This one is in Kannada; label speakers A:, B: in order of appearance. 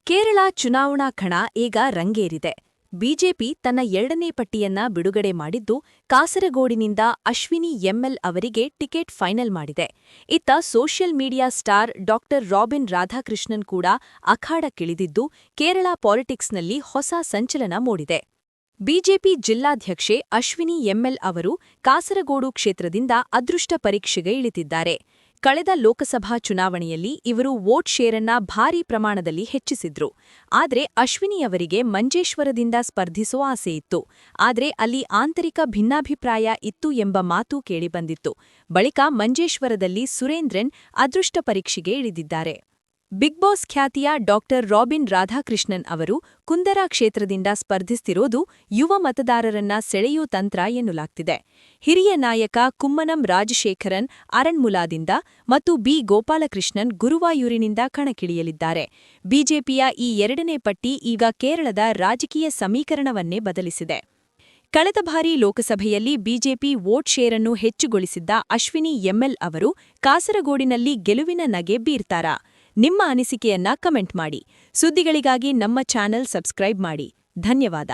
A: ಕೇರಳ ಚುನಾವಣಾ ಕಣ ಈಗ ರಂಗೇರಿದೆ. ಬಿಜೆಪಿ ತನ್ನ 2ನೇ ಪಟ್ಟಿಯನ್ನ ಬಿಡುಗಡೆ ಮಾಡಿದ್ದು, ಕಾಸರಗೋಡಿನಿಂದ ಅಶ್ವಿನಿ ಎಂಎಲ್ ಅವರಿಗೆ ಟಿಕೆಟ್ ಫೈನಲ್ ಮಾಡಿದೆ. ಇತ್ತ ಸೋಷಿಯಲ್ ಮೀಡಿಯಾ ಸ್ಟಾರ್ ಡಾ. ರಾಬಿನ್ ರಾಧಾಕೃಷ್ಣನ್ ಕೂಡ ಅಖಾಡಕ್ಕಿಳಿದಿದ್ದು, ಕೇರಳ ಪಾಲಿಟಿಕ್ಸ್ನಲ್ಲಿ ಹೊಸ ಸಂಚಲನ ಮೂಡಿದೆ. ಬಿಜೆಪಿ ಜಿಲ್ಲಾಧ್ಯಕ್ಷೆ ಅಶ್ವಿನಿ ಎಂಎಲ್ ಅವರು ಕಾಸರಗೋಡು ಕ್ಷೇತ್ರದಿಂದ ಅದೃಷ್ಟ ಪರೀಕ್ಷೆಗೆ ಇಳಿದಿದ್ದಾರೆ. ಕಳೆದ ಲೋಕಸಭಾ ಚುನಾವಣೆಯಲ್ಲಿ ಇವರು ವೋಟ್ ಶೇರನ್ನ ಭಾರೀ ಪ್ರಮಾಣದಲ್ಲಿ ಹೆಚ್ಚಿಸಿದ್ರು. ಆದ್ರೆ ಅಶ್ವಿನಿಯವರಿಗೆ ಮಂಜೇಶ್ವರದಿಂದ ಸ್ಪರ್ಧಿಸೋ ಆಸೆಯಿತ್ತು. ಆದ್ರೆ ಅಲ್ಲಿ ಆಂತರಿಕ ಭಿನ್ನಾಭಿಪ್ರಾಯ ಇತ್ತು ಎಂಬ ಮಾತು ಕೇಳಿಬಂದಿತ್ತು. ಬಳಿಕ ಮಂಜೇಶ್ವರದಲ್ಲಿ ಸುರೇಂದ್ರನ್ ಅದೃಷ್ಟ ಪರೀಕ್ಷೆಗೆ ಇಳಿದಿದ್ದಾರೆ. ಬಿಗ್ ಬಾಸ್ ಖ್ಯಾತಿಯ ಡಾ. ರಾಬಿನ್ ರಾಧಾಕೃಷ್ಣನ್ ಅವರು ಕುಂದರಾ ಕ್ಷೇತ್ರದಿಂದ ಸ್ಪರ್ಧಿಸ್ತಿರೋದು ಯುವ ಮತದಾರರನ್ನ ಸೆಳೆಯೋ ತಂತ್ರ ಎನ್ನಲಾಗ್ತಿದೆ. ಹಿರಿಯ ನಾಯಕ ಕುಮ್ಮನಂ ರಾಜಶೇಖರನ್ ಅರಣ್ಮುಲಾದಿಂದ ಮತ್ತು ಬಿ. ಗೋಪಾಲಕೃಷ್ಣನ್ ಗುರುವಾಯೂರಿನಿಂದ ಕಣಕ್ಕಿಳಿಯಲಿದ್ದಾರೆ. ಬಿಜೆಪಿಯ ಈ 2ನೇ ಪಟ್ಟಿ ಈಗ ಕೇರಳದ ರಾಜಕೀಯ ಸಮೀಕರಣವನ್ನೇ ಬದಲಿಸಿದೆ. ಕಳೆದ ಬಾರಿ ಲೋಕಸಭೆಯಲ್ಲಿ ಬಿಜೆಪಿ ವೋಟ್ ಶೇರನ್ನು ಹೆಚ್ಚುಗೊಳಿಸಿದ್ದ ಅಶ್ವಿನಿ ಎಂಎಲ್ ಅವರು ಕಾಸರಗೋಡಿನಲ್ಲಿ ಗೆಲುವಿನ ನಗೆ ಬೀರ್ತಾರಾ? ನಿಮ್ಮ ಅನಿಸಿಕೆಯನ್ನ ಕಮೆಂಟ್ ಮಾಡಿ. ಸುದ್ದಿಗಳಿಗಾಗಿ ನಮ್ಮ ಚಾನೆಲ್ ಸಬ್ಸ್ಕ್ರೈಬ್ ಮಾಡಿ. ಧನ್ಯವಾದ.